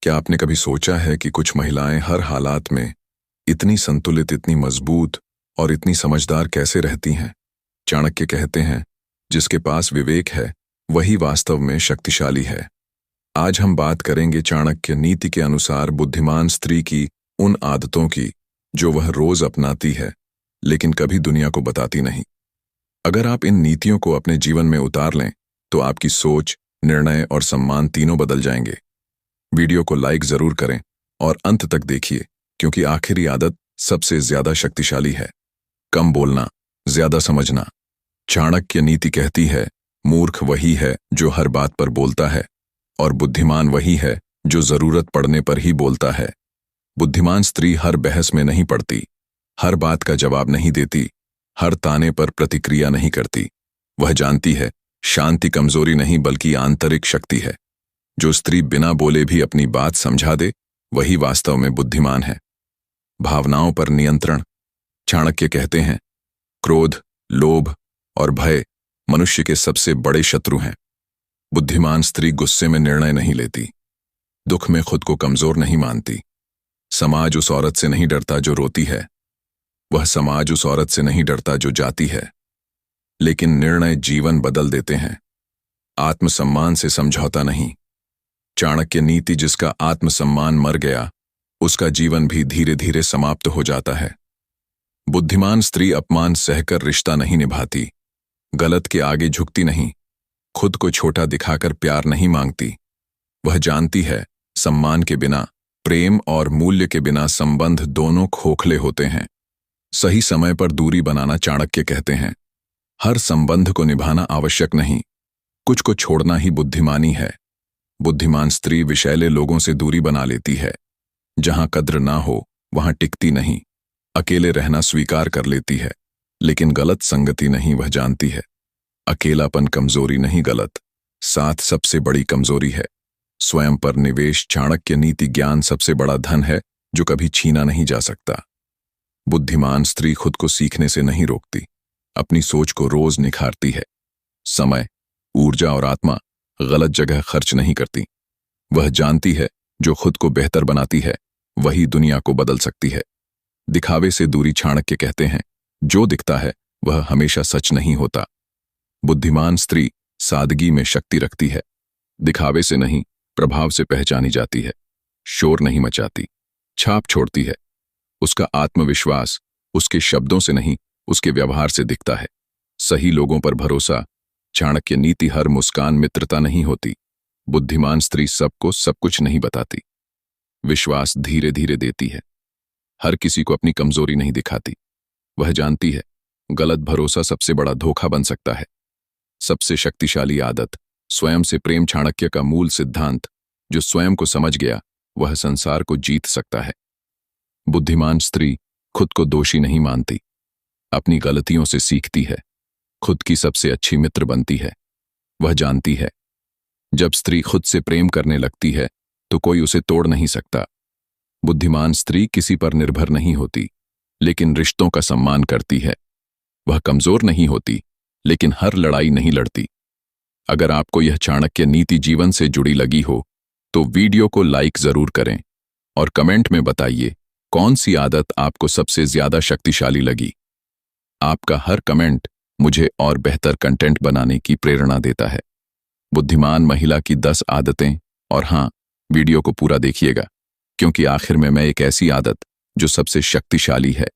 क्या आपने कभी सोचा है कि कुछ महिलाएं हर हालात में इतनी संतुलित, इतनी मजबूत और इतनी समझदार कैसे रहती हैं? चाणक्य कहते हैं, जिसके पास विवेक है वही वास्तव में शक्तिशाली है। आज हम बात करेंगे चाणक्य नीति के अनुसार बुद्धिमान स्त्री की उन आदतों की जो वह रोज अपनाती है, लेकिन कभी दुनिया को बताती नहीं। अगर आप इन नीतियों को अपने जीवन में उतार लें तो आपकी सोच, निर्णय और सम्मान तीनों बदल जाएंगे। वीडियो को लाइक जरूर करें और अंत तक देखिए, क्योंकि आखिरी आदत सबसे ज्यादा शक्तिशाली है। कम बोलना, ज्यादा समझना। चाणक्य नीति कहती है, मूर्ख वही है जो हर बात पर बोलता है और बुद्धिमान वही है जो जरूरत पड़ने पर ही बोलता है। बुद्धिमान स्त्री हर बहस में नहीं पड़ती, हर बात का जवाब नहीं देती, हर ताने पर प्रतिक्रिया नहीं करती। वह जानती है शांति कमजोरी नहीं बल्कि आंतरिक शक्ति है। जो स्त्री बिना बोले भी अपनी बात समझा दे वही वास्तव में बुद्धिमान है। भावनाओं पर नियंत्रण। चाणक्य कहते हैं, क्रोध, लोभ और भय मनुष्य के सबसे बड़े शत्रु हैं। बुद्धिमान स्त्री गुस्से में निर्णय नहीं लेती, दुख में खुद को कमजोर नहीं मानती। समाज उस औरत से नहीं डरता जो रोती है, वह समाज उस औरत से नहीं डरता जो जाती है। लेकिन निर्णय जीवन बदल देते हैं। आत्मसम्मान से समझौता नहीं। चाणक्य नीति, जिसका आत्मसम्मान मर गया उसका जीवन भी धीरे धीरे समाप्त हो जाता है। बुद्धिमान स्त्री अपमान सहकर रिश्ता नहीं निभाती, गलत के आगे झुकती नहीं, खुद को छोटा दिखाकर प्यार नहीं मांगती। वह जानती है सम्मान के बिना, प्रेम और मूल्य के बिना संबंध दोनों खोखले होते हैं। सही समय पर दूरी बनाना। चाणक्य कहते हैं, हर संबंध को निभाना आवश्यक नहीं, कुछ को छोड़ना ही बुद्धिमानी है। बुद्धिमान स्त्री विषैले लोगों से दूरी बना लेती है। जहां कद्र ना हो वहां टिकती नहीं। अकेले रहना स्वीकार कर लेती है, लेकिन गलत संगति नहीं। वह जानती है अकेलापन कमजोरी नहीं, गलत साथ सबसे बड़ी कमजोरी है। स्वयं पर निवेश। चाणक्य नीति ज्ञान सबसे बड़ा धन है जो कभी छीना नहीं जा सकता। बुद्धिमान स्त्री खुद को सीखने से नहीं रोकती, अपनी सोच को रोज निखारती है। समय, ऊर्जा और आत्मा गलत जगह खर्च नहीं करती। वह जानती है जो खुद को बेहतर बनाती है वही दुनिया को बदल सकती है। दिखावे से दूरी। चाणक्य कहते हैं, जो दिखता है वह हमेशा सच नहीं होता। बुद्धिमान स्त्री सादगी में शक्ति रखती है, दिखावे से नहीं, प्रभाव से पहचानी जाती है। शोर नहीं मचाती, छाप छोड़ती है। उसका आत्मविश्वास उसके शब्दों से नहीं, उसके व्यवहार से दिखता है। सही लोगों पर भरोसा। चाणक्य नीति, हर मुस्कान मित्रता नहीं होती। बुद्धिमान स्त्री सबको सब कुछ नहीं बताती, विश्वास धीरे धीरे देती है। हर किसी को अपनी कमजोरी नहीं दिखाती। वह जानती है गलत भरोसा सबसे बड़ा धोखा बन सकता है। सबसे शक्तिशाली आदत, स्वयं से प्रेम। चाणक्य का मूल सिद्धांत, जो स्वयं को समझ गया वह संसार को जीत सकता है। बुद्धिमान स्त्री खुद को दोषी नहीं मानती, अपनी गलतियों से सीखती है, खुद की सबसे अच्छी मित्र बनती है। वह जानती है जब स्त्री खुद से प्रेम करने लगती है तो कोई उसे तोड़ नहीं सकता। बुद्धिमान स्त्री किसी पर निर्भर नहीं होती, लेकिन रिश्तों का सम्मान करती है। वह कमजोर नहीं होती, लेकिन हर लड़ाई नहीं लड़ती। अगर आपको यह चाणक्य नीति जीवन से जुड़ी लगी हो तो वीडियो को लाइक जरूर करें और कमेंट में बताइए कौन सी आदत आपको सबसे ज्यादा शक्तिशाली लगी। आपका हर कमेंट मुझे और बेहतर कंटेंट बनाने की प्रेरणा देता है। बुद्धिमान महिला की 10 आदतें। और हाँ, वीडियो को पूरा देखिएगा, क्योंकि आखिर में मैं एक ऐसी आदत जो सबसे शक्तिशाली है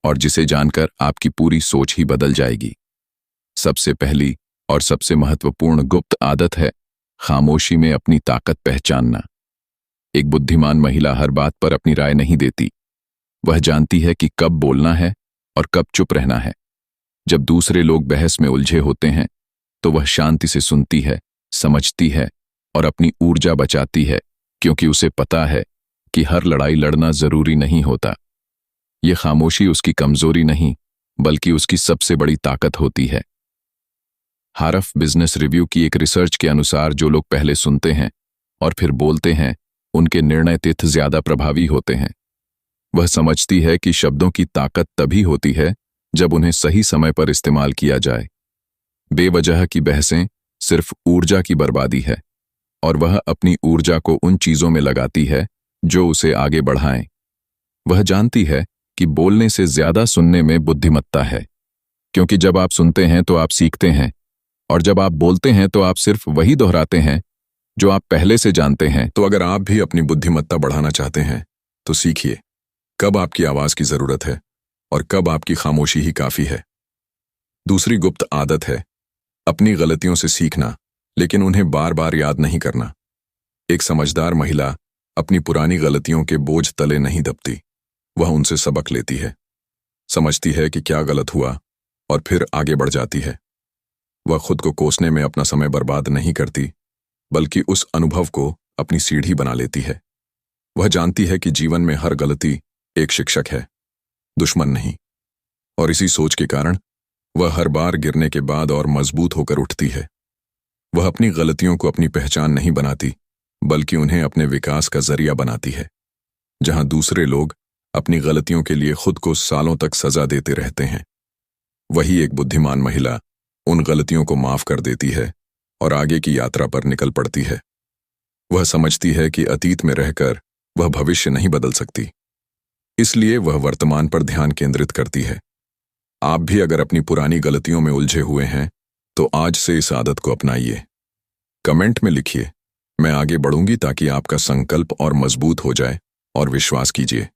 और जिसे जानकर आपकी पूरी सोच ही बदल जाएगी। सबसे पहली और सबसे महत्वपूर्ण गुप्त आदत है खामोशी में अपनी ताकत पहचानना। एक बुद्धिमान महिला हर बात पर अपनी राय नहीं देती। वह जानती है कि कब बोलना है और कब चुप रहना है। जब दूसरे लोग बहस में उलझे होते हैं तो वह शांति से सुनती है, समझती है और अपनी ऊर्जा बचाती है, क्योंकि उसे पता है कि हर लड़ाई लड़ना जरूरी नहीं होता। ये खामोशी उसकी कमजोरी नहीं बल्कि उसकी सबसे बड़ी ताकत होती है। हार्वर्ड बिजनेस रिव्यू की एक रिसर्च के अनुसार जो लोग पहले सुनते हैं और फिर बोलते हैं उनके निर्णय तिथ ज्यादा प्रभावी होते हैं। वह समझती है कि शब्दों की ताकत तभी होती है जब उन्हें सही समय पर इस्तेमाल किया जाए। बेवजह की बहसें सिर्फ ऊर्जा की बर्बादी है और वह अपनी ऊर्जा को उन चीजों में लगाती है जो उसे आगे बढ़ाएं। वह जानती है कि बोलने से ज्यादा सुनने में बुद्धिमत्ता है, क्योंकि जब आप सुनते हैं तो आप सीखते हैं, और जब आप बोलते हैं तो आप सिर्फ वही दोहराते हैं जो आप पहले से जानते हैं। तो अगर आप भी अपनी बुद्धिमत्ता बढ़ाना चाहते हैं तो सीखिए कब आपकी आवाज की जरूरत है और कब आपकी खामोशी ही काफी है। दूसरी गुप्त आदत है अपनी गलतियों से सीखना, लेकिन उन्हें बार बार याद नहीं करना। एक समझदार महिला अपनी पुरानी गलतियों के बोझ तले नहीं दबती। वह उनसे सबक लेती है, समझती है कि क्या गलत हुआ और फिर आगे बढ़ जाती है। वह खुद को कोसने में अपना समय बर्बाद नहीं करती, बल्कि उस अनुभव को अपनी सीढ़ी बना लेती है। वह जानती है कि जीवन में हर गलती एक शिक्षक है, दुश्मन नहीं, और इसी सोच के कारण वह हर बार गिरने के बाद और मजबूत होकर उठती है। वह अपनी गलतियों को अपनी पहचान नहीं बनाती, बल्कि उन्हें अपने विकास का जरिया बनाती है। जहां दूसरे लोग अपनी गलतियों के लिए खुद को सालों तक सजा देते रहते हैं, वही एक बुद्धिमान महिला उन गलतियों को माफ कर देती है और आगे की यात्रा पर निकल पड़ती है। वह समझती है कि अतीत में रहकर वह भविष्य नहीं बदल सकती, इसलिए वह वर्तमान पर ध्यान केंद्रित करती है। आप भी अगर अपनी पुरानी गलतियों में उलझे हुए हैं तो आज से इस आदत को अपनाइए। कमेंट में लिखिए, मैं आगे बढ़ूंगी, ताकि आपका संकल्प और मजबूत हो जाए। और विश्वास कीजिए,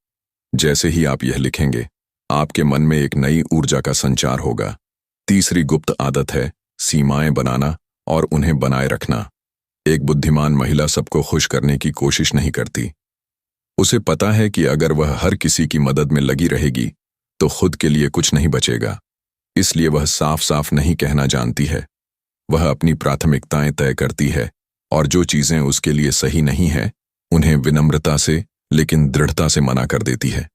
जैसे ही आप यह लिखेंगे, आपके मन में एक नई ऊर्जा का संचार होगा। तीसरी गुप्त आदत है सीमाएं बनाना और उन्हें बनाए रखना। एक बुद्धिमान महिला सबको खुश करने की कोशिश नहीं करती। उसे पता है कि अगर वह हर किसी की मदद में लगी रहेगी तो खुद के लिए कुछ नहीं बचेगा। इसलिए वह साफ साफ नहीं कहना जानती है। वह अपनी प्राथमिकताएं तय करती है, और जो चीजें उसके लिए सही नहीं है उन्हें विनम्रता से लेकिन दृढ़ता से मना कर देती है।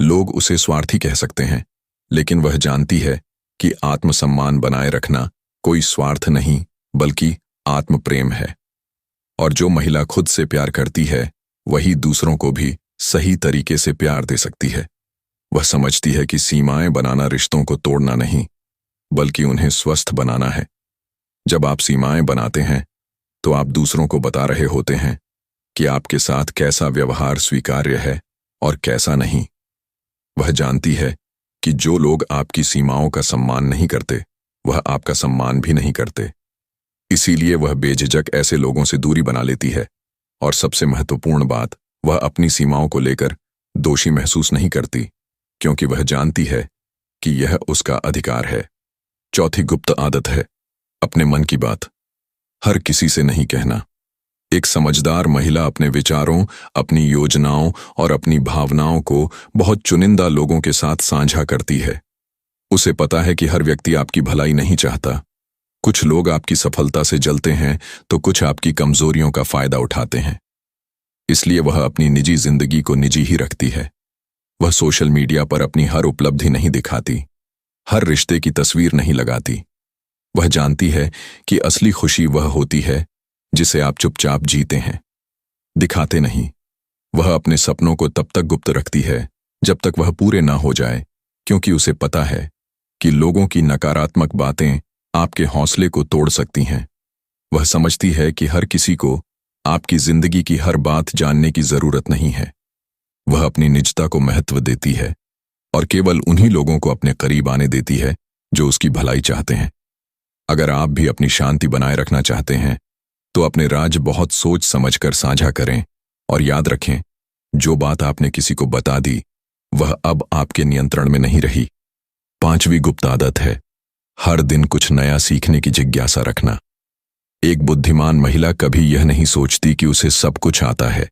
लोग उसे स्वार्थी कह सकते हैं, लेकिन वह जानती है कि आत्मसम्मान बनाए रखना कोई स्वार्थ नहीं, बल्कि आत्म प्रेम है। और जो महिला खुद से प्यार करती है वही दूसरों को भी सही तरीके से प्यार दे सकती है। वह समझती है कि सीमाएं बनाना रिश्तों को तोड़ना नहीं, बल्कि उन्हें स्वस्थ बनाना है। जब आप सीमाएं बनाते हैं तो आप दूसरों को बता रहे होते हैं कि आपके साथ कैसा व्यवहार स्वीकार्य है और कैसा नहीं। वह जानती है कि जो लोग आपकी सीमाओं का सम्मान नहीं करते, वह आपका सम्मान भी नहीं करते। इसीलिए वह बेझिझक ऐसे लोगों से दूरी बना लेती है। और सबसे महत्वपूर्ण बात, वह अपनी सीमाओं को लेकर दोषी महसूस नहीं करती, क्योंकि वह जानती है कि यह उसका अधिकार है। चौथी गुप्त आदत है अपने मन की बात हर किसी से नहीं कहना। एक समझदार महिला अपने विचारों, अपनी योजनाओं और अपनी भावनाओं को बहुत चुनिंदा लोगों के साथ साझा करती है। उसे पता है कि हर व्यक्ति आपकी भलाई नहीं चाहता। कुछ लोग आपकी सफलता से जलते हैं तो कुछ आपकी कमजोरियों का फायदा उठाते हैं। इसलिए वह अपनी निजी जिंदगी को निजी ही रखती है। वह सोशल मीडिया पर अपनी हर उपलब्धि नहीं दिखाती, हर रिश्ते की तस्वीर नहीं लगाती। वह जानती है कि असली खुशी वह होती है जिसे आप चुपचाप जीते हैं, दिखाते नहीं। वह अपने सपनों को तब तक गुप्त रखती है जब तक वह पूरे ना हो जाए, क्योंकि उसे पता है कि लोगों की नकारात्मक बातें आपके हौसले को तोड़ सकती हैं। वह समझती है कि हर किसी को आपकी जिंदगी की हर बात जानने की जरूरत नहीं है। वह अपनी निजता को महत्व देती है और केवल उन्हीं लोगों को अपने करीब आने देती है जो उसकी भलाई चाहते हैं। अगर आप भी अपनी शांति बनाए रखना चाहते हैं तो अपने राज बहुत सोच समझकर साझा करें, और याद रखें, जो बात आपने किसी को बता दी वह अब आपके नियंत्रण में नहीं रही। पांचवी गुप्त आदत है हर दिन कुछ नया सीखने की जिज्ञासा रखना। एक बुद्धिमान महिला कभी यह नहीं सोचती कि उसे सब कुछ आता है।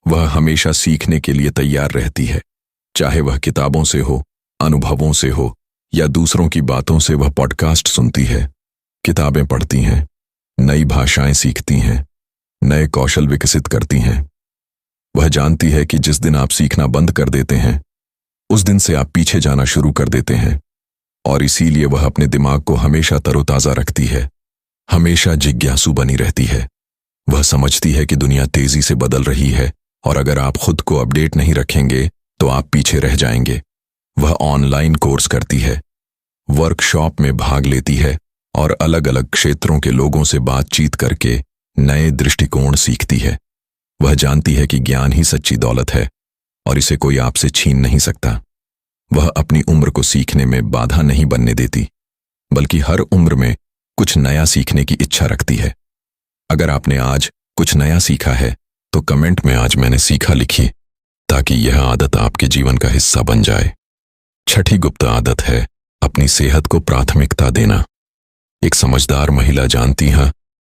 वह हमेशा सीखने के लिए तैयार रहती है, चाहे वह किताबों से हो, अनुभवों से हो, या दूसरों की बातों से। वह पॉडकास्ट सुनती है, किताबें पढ़ती हैं, नई भाषाएं सीखती हैं, नए कौशल विकसित करती हैं। वह जानती है कि जिस दिन आप सीखना बंद कर देते हैं उस दिन से आप पीछे जाना शुरू कर देते हैं, और इसीलिए वह अपने दिमाग को हमेशा तरोताजा रखती है, हमेशा जिज्ञासु बनी रहती है। वह समझती है कि दुनिया तेजी से बदल रही है, और अगर आप खुद को अपडेट नहीं रखेंगे तो आप पीछे रह जाएंगे। वह ऑनलाइन कोर्स करती है, वर्कशॉप में भाग लेती है और अलग अलग क्षेत्रों के लोगों से बातचीत करके नए दृष्टिकोण सीखती है। वह जानती है कि ज्ञान ही सच्ची दौलत है और इसे कोई आपसे छीन नहीं सकता। वह अपनी उम्र को सीखने में बाधा नहीं बनने देती, बल्कि हर उम्र में कुछ नया सीखने की इच्छा रखती है। अगर आपने आज कुछ नया सीखा है तो कमेंट में आज मैंने सीखा लिखिए, ताकि यह आदत आपके जीवन का हिस्सा बन जाए। छठी गुप्त आदत है अपनी सेहत को प्राथमिकता देना। एक समझदार महिला जानती है